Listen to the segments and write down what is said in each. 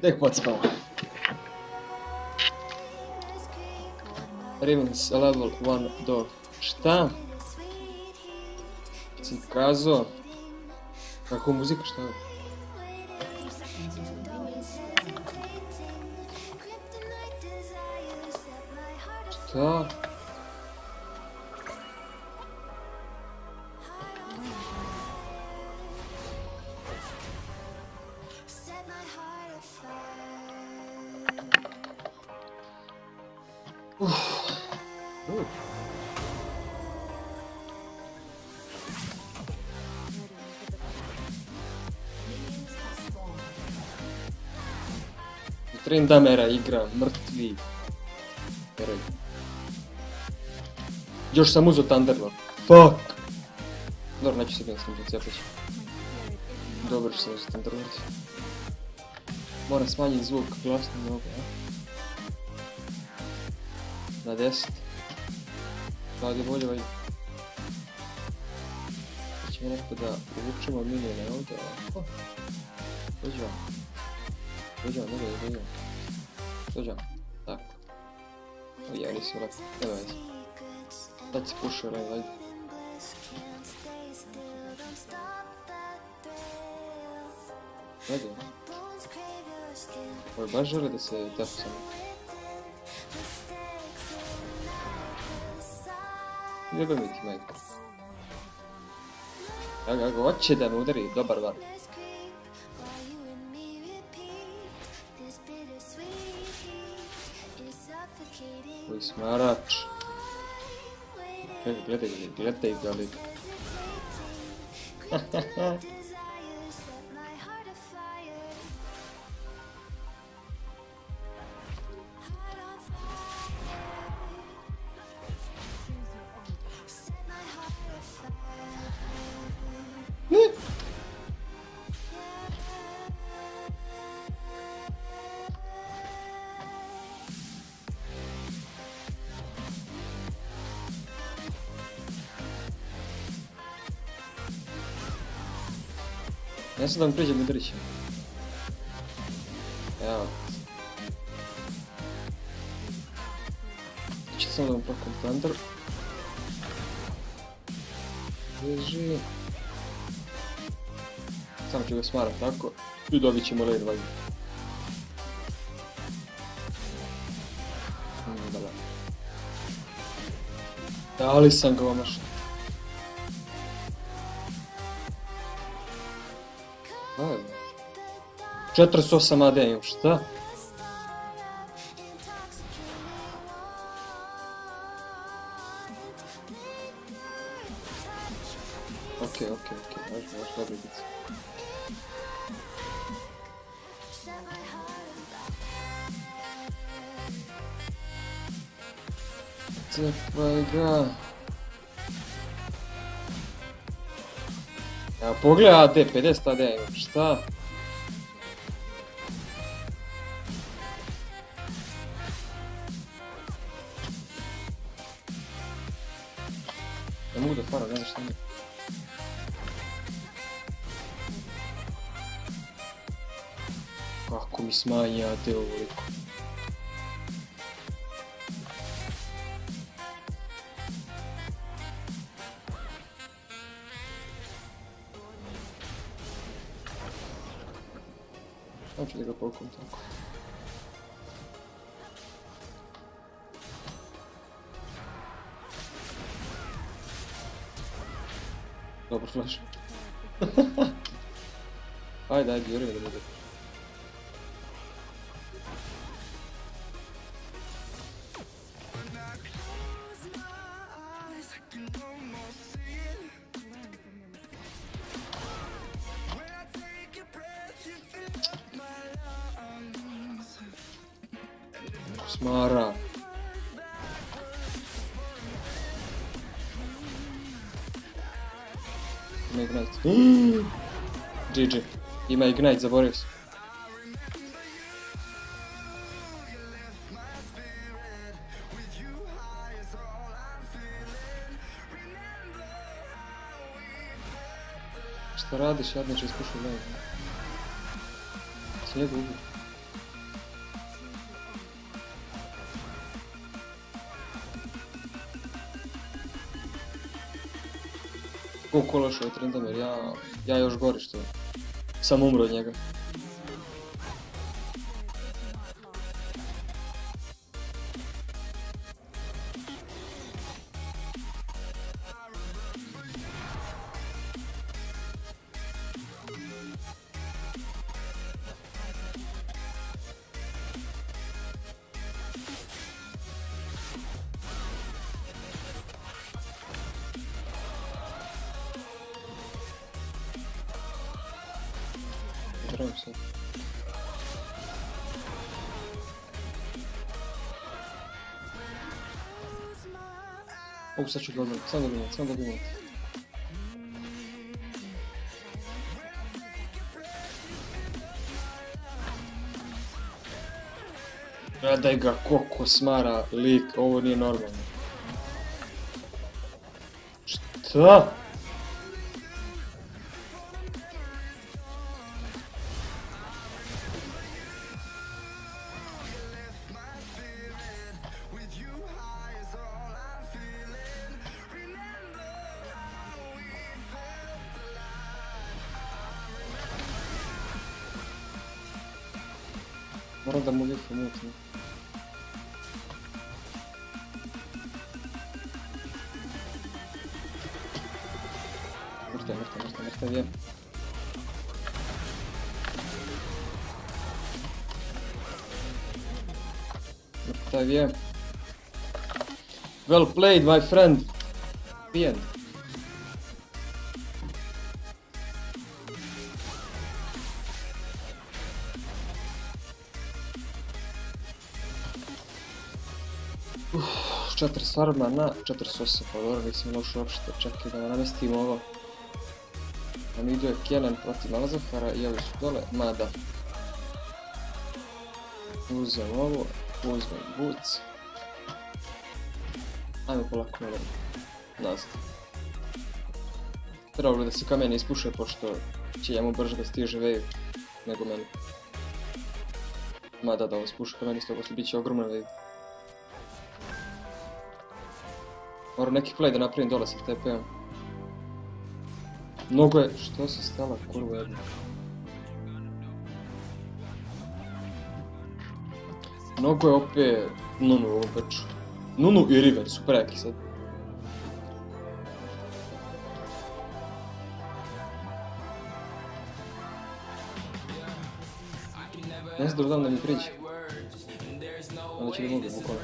Tek pockao. Ravens level 1 dog. Šta? Si kazao? Kako muzika, šta je? Šta? Trindamera igra, mrtvi. Još sam uzeo Thunderlord. Fuck! Dobro, neću se s tim pocepati. Dobro što sam uzeo Thunderlord. Moram smanjiti zvuk glasno mnogo, ja? Na 10. Radi bolje ovaj. Ćemo nekako da uvučemo minijene ovdje, ovako. Dođi vam. Dođi vam, dođi vam. Dođi vam. Tako. Ovi ja nisi ulako. Nema veze. Sad si pušao red, ajde. Ajde. Ovo baš žele da se tepu samo. Ljube mi ti, majka. Ako hoće da me udari, dobar var. Koji smarač. Gledaj ga li. Ja sam da vam priđem udarićem. Evo. Znači samo da vam plakam Thunder. Bježi. Samo ću ga smarat tako. I dobit ćemo lane valjda. Dali sam ga vama što. 48 AD imam, šta? Okej, možeš dobro biti. Cepaj ga. Evo pogledaj AD, 50 AD imam, šta? Ne mogu da faram, ne šta mi. Kako mi smanji AD ovoliko. Samo ću da ga pokom tako. Dobar flash. Ajde, vjeruj da bude. Smara. Ima Ignite. GG. Ima Ignite, zaboravio sam. Šta radiš, jadniče, ispušao lane. Snijegu ubi. Ko kolaš ovaj Tryndamere, ja još gori što sam umro od njega. Trebam sad. Sad ću dobijem, sam dobijem. Gledaj ga koliko smara lik, ovo nije normalno. Šta? Moram da mu lijepo mutim. Mrtav je. Mrtav je. Well played, my friend. Pijen. Četiri farma na 48, pa dobro, nisam loš uopšte, čekaj da namestim ovo. Na midu je Kenan protiv Malzahara i ovi su dole, mada. Uzem ovo, uzmem buc. Ajmo polako malo nazad. Trebalo da se kamen ispuše, pošto će njemu brže da stiže wave nego meni. Mada da ovo ispuše kamen isto, posle bit će ogroman wave. Moram neki play da napravim dole sa TP-om. Mnogo je... Što se stala kurva jedna? Mnogo je opet Nunu u ovom peču. Nunu i Riven su preki sad. Ne znam da dam da mi priđe. Onda će da mogu bukvalno.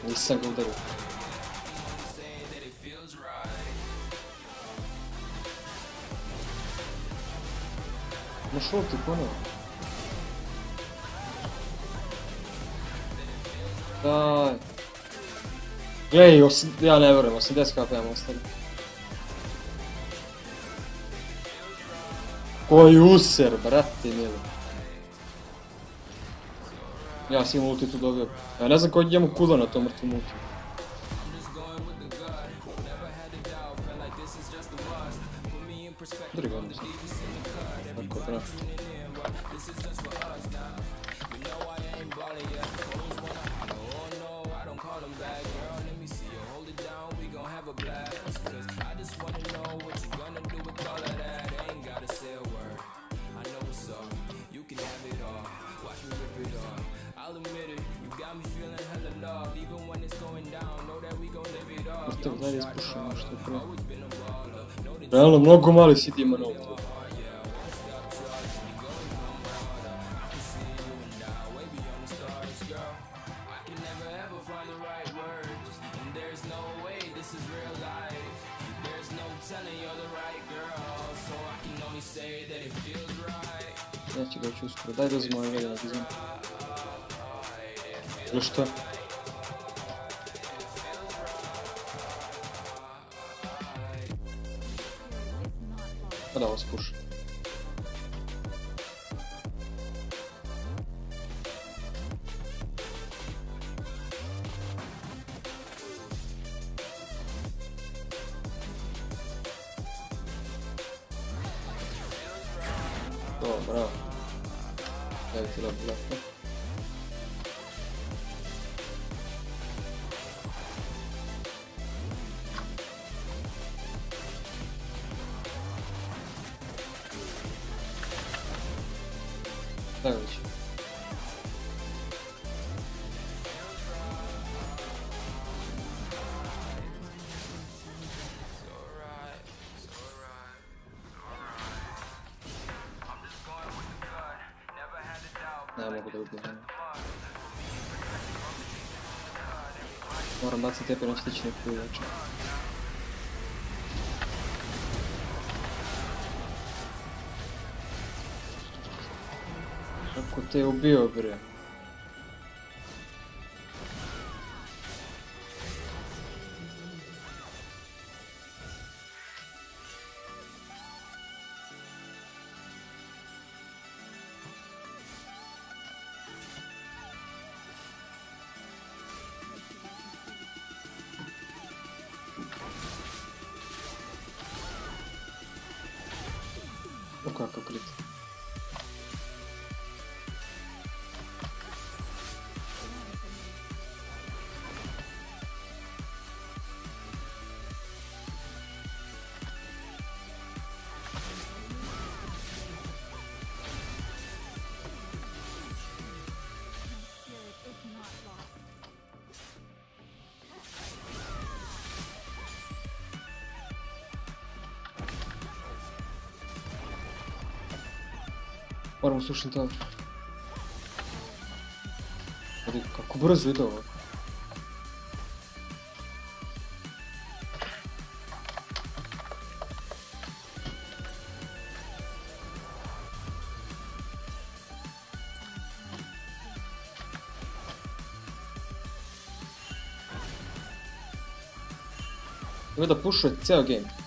Nisam ga udario. Moš ulti ponovo. Daj. Glej, ja ne vjerujem, 80 kp imam ostali. Koji user, brate mili. Ja sam imam ulti tu dobio. Ja ne znam koji njemu kuda na tom mrtvom ulti. Briga mi se. Tako, brate. Mrtav dalje ispušamo što je prije. Realno mnogo mali CD ima na ulti. Ja ću doći uskoro, daj da uzmem ovaj velja na dizajn. Ili što? Pa da ovo spuši. To, bravo. Evo ti da blaka. Tako već. Ne mogu da ubijem. Moram baciti tepe, neće tići neku igrača. Kako te je ubio, bre? O kakav klik. Moramo slušati to. Vidi kako brzo ide ovo. Ima da pušuje cijel game.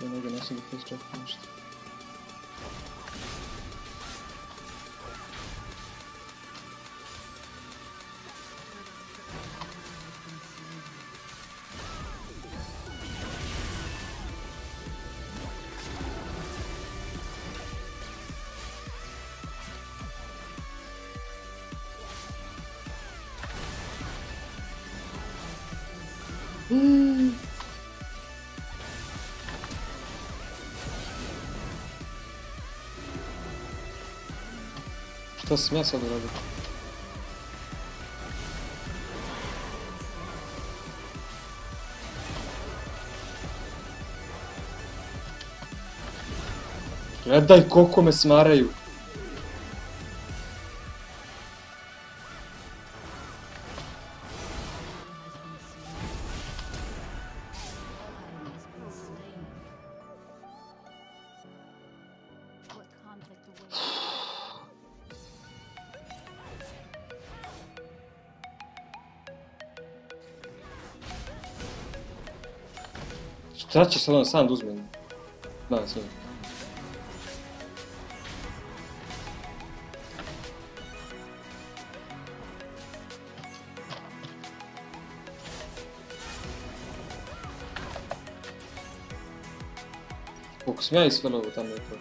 Ja ne ga nesam da face check ništa. Šta sam ja sad uradio? Gledaj koliko me smaraju. Šta će sad on sam da uzme? Da, sve. Koliko sam ja isfelo ovo tamo je to.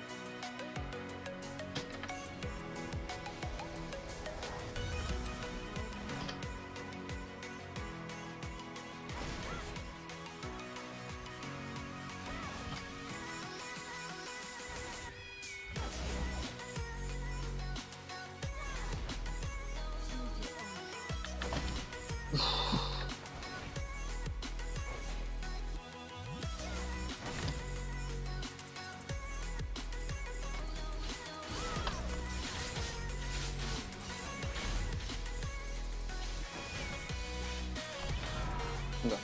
Da.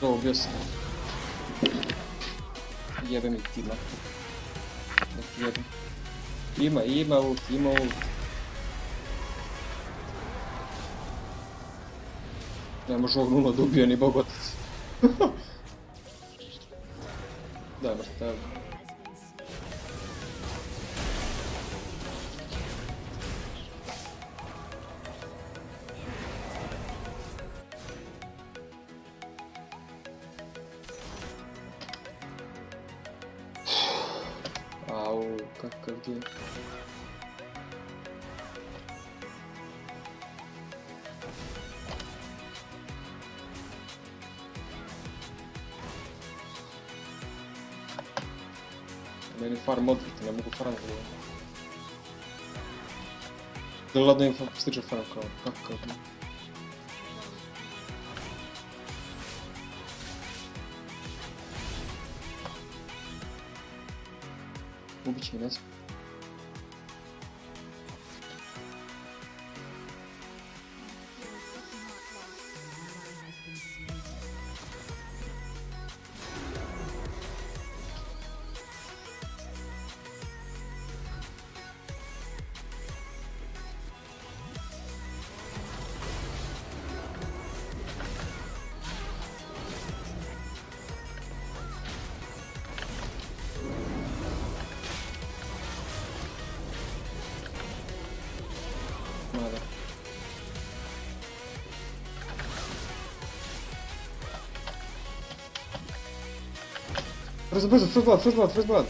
To ubio sam. Jebem ih ti mater. Da ti jebem. Ima ult, ima ult. Ne može ovog nula da ubije ni bogotac. Da, mrtav. Au, kakav game. Meni farm odvrti, ne mogu farm gledati. Gledam im stiče farm kao, kakav game. Ubit će i ne smije. Nada. Brzo, brzo, first blood.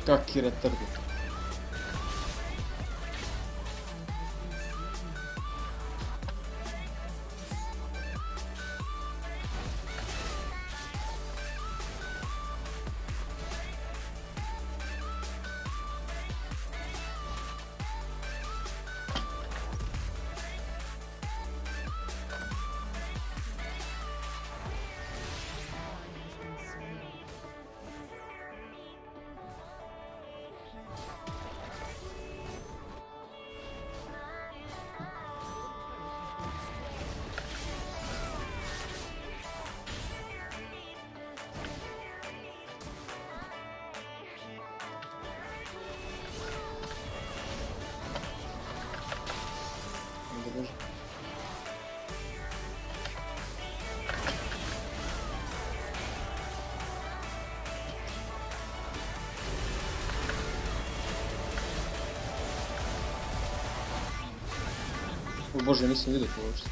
Kaki retarded. O Bože, nisam vidio to uopšte.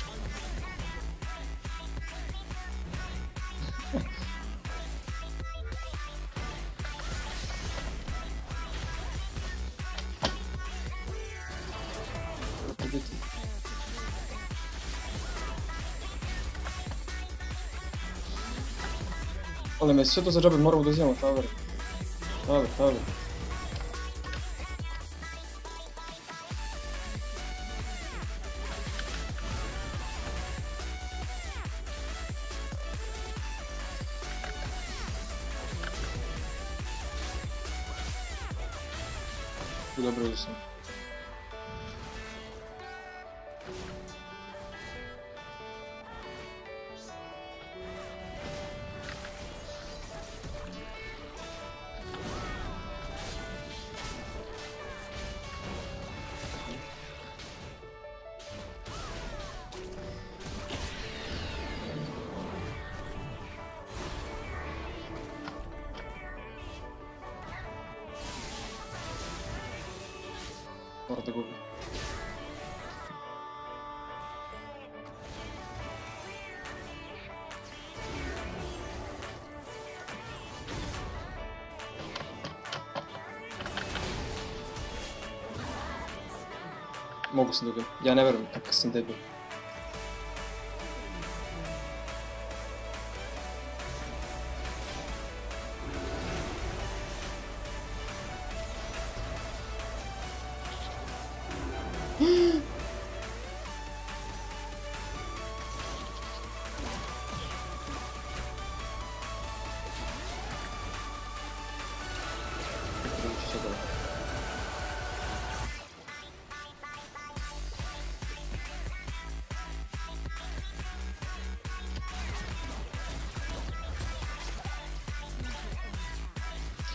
Ali me sve to za džabe, moramo da uzimamo tower. Tower. Dobro da sam. Mora da gubi. Mogu sam da ubijem. Ja ne verujem kakav sam debil.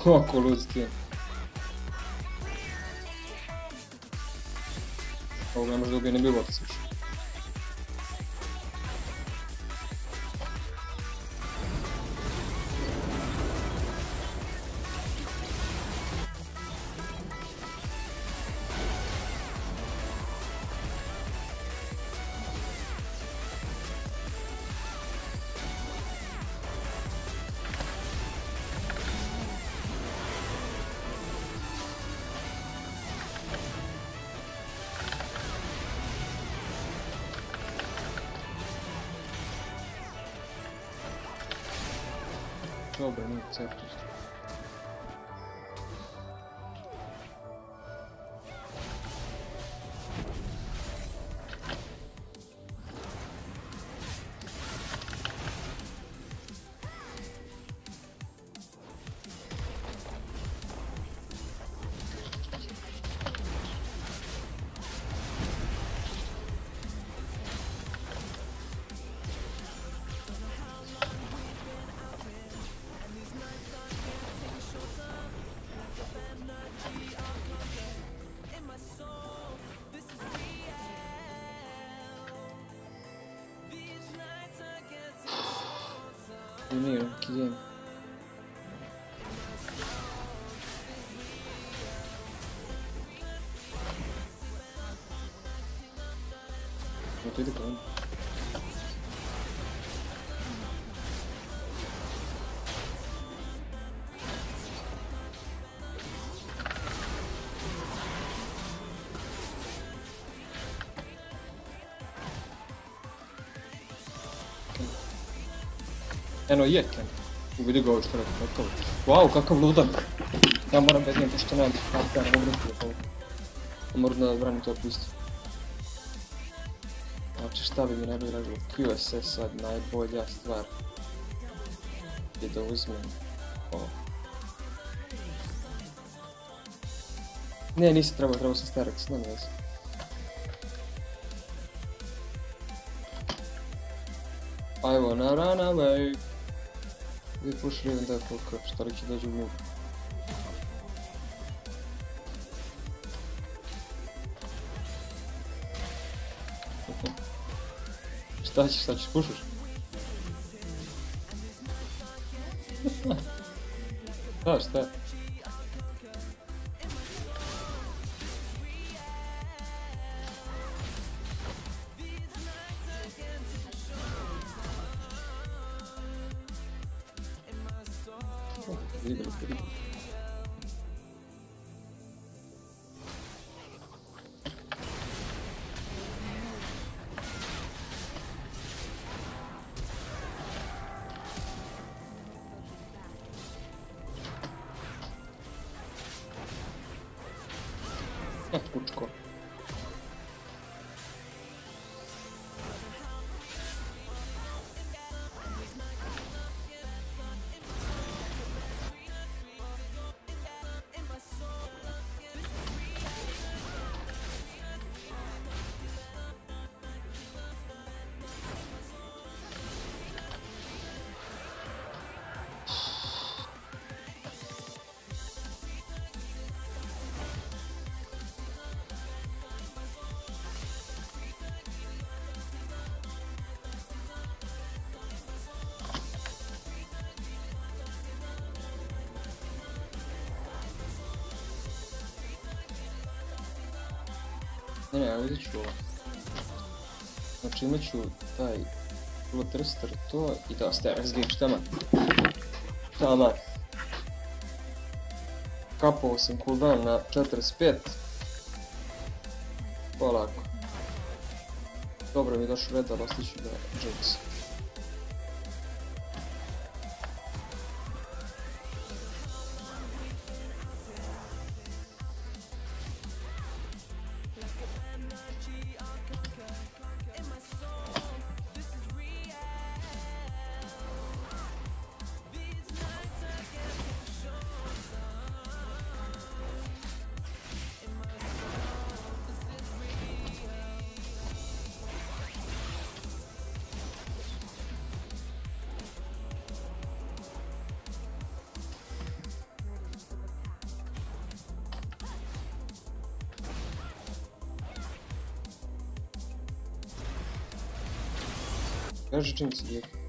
Kako lud ti je. Ovo ne može da ubije, ne bi uopće. Dobro, nije Certus. Nije neki game. No to ide kao. Eno je Ken. Vidi ga ovo što rekao, kakav. Wow, kakav ludak. Ja moram bednijem, pošto nemam kapka, ne mogu nekako. Moram da branim to pistu. Znači šta bi mi ne bi radilo? QSS sad najbolja stvar. I da uzmem ovo. Ne, nisi trebao sam Sterex, nema veze. I wanna run away. We push even that full cup, šta li će dođe u nju. Šta ćeš pušuš? Šta? Видели. Кучко. Ne, uzet ću ovo. Znači imat ću taj Bloodthirster to i da Sterex Gage, tamo. Kapao sam cooldown na 45. Polako. Dobro mi je došao red, ali ostiću da Jinx. Kaže čim se dijete.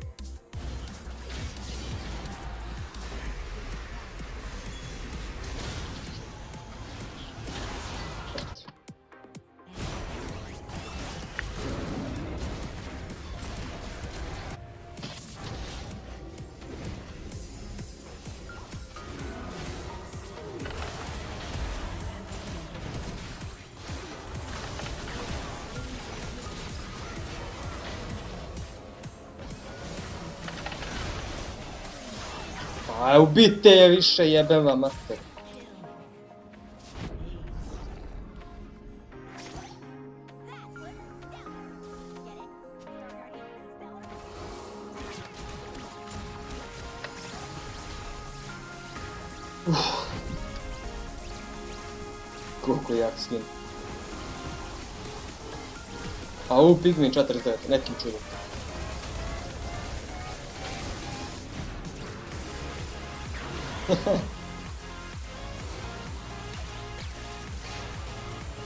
A ubite je više, jebem vam mater. Koliko jak skin. A ovo Pigmin 49, nekim čudom.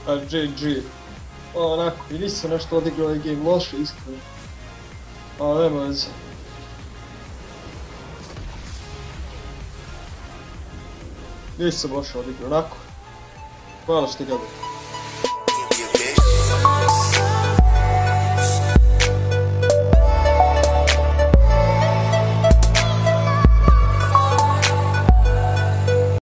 A GG. Onako, i nisam nešto odigrao ovaj game loše, iskreno. Ali nema veze. Nisam loše odigrao, onako. Hvala što ti gledam.